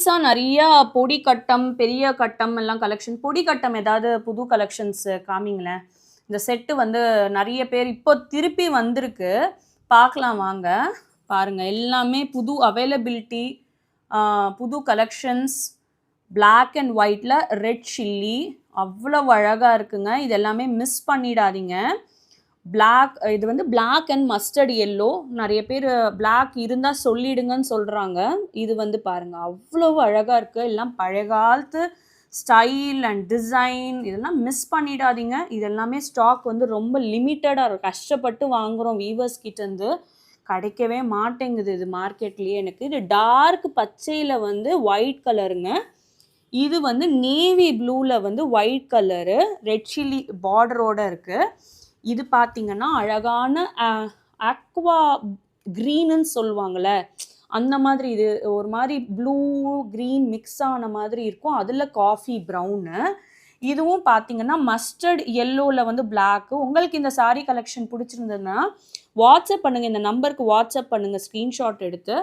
மிக்ஸாக நிறையா பொடி கட்டம் பெரிய கட்டம் எல்லாம் கலெக்ஷன். பொடி கட்டம் ஏதாவது புது கலெக்ஷன்ஸ் காமிங்களேன். இந்த செட்டு வந்து நிறைய பேர் இப்போ திருப்பி வந்திருக்கு, பார்க்கலாம் வாங்க. பாருங்கள், எல்லாமே புது அவைலபிலிட்டி, புது கலெக்ஷன்ஸ். பிளாக் அண்ட் ஒயிட்டில் ரெட் சில்லி அவ்வளோ அழகாக இருக்குங்க. இது எல்லாமே மிஸ் பண்ணிடாதீங்க. பிளாக், இது வந்து பிளாக் அண்ட் மஸ்டர்ட் எல்லோ. நிறைய பேர் பிளாக் இருந்தால் சொல்லிடுங்கன்னு சொல்கிறாங்க. இது வந்து பாருங்கள், அவ்வளோ அழகாக இருக்குது. எல்லாம் பழைய காலத்து ஸ்டைல் அண்ட் டிசைன். இதெல்லாம் மிஸ் பண்ணிடாதீங்க. இது எல்லாமே ஸ்டாக் வந்து ரொம்ப லிமிட்டடாக இருக்கும். கஷ்டப்பட்டு வாங்குகிறோம் வீவர்ஸ் கிட்டேருந்து, கிடைக்கவே மாட்டேங்குது இது மார்க்கெட்லேயே எனக்கு. இது டார்க் பச்சையில் வந்து ஒயிட் கலருங்க. இது வந்து நேவி ப்ளூவில் வந்து ஒயிட் கலரு ரெட் சில்லி பார்டரோடு இருக்குது. இது பார்த்திங்கன்னா அழகான ஆக்வா க்ரீனுன்னு சொல்லுவாங்கள்ல, அந்த மாதிரி. இது ஒரு மாதிரி ப்ளூ க்ரீன் மிக்ஸ் ஆன மாதிரி இருக்கும். அதில் காஃபி ப்ரௌனு. இதுவும் பார்த்திங்கன்னா மஸ்டர்ட் எல்லோவில் வந்து பிளாக்கு. உங்களுக்கு இந்த சாரீ கலெக்ஷன் பிடிச்சிருந்ததுன்னா வாட்ஸ்அப் பண்ணுங்கள். இந்த நம்பருக்கு வாட்ஸ்அப் பண்ணுங்கள் ஸ்க்ரீன்ஷாட் எடுத்து.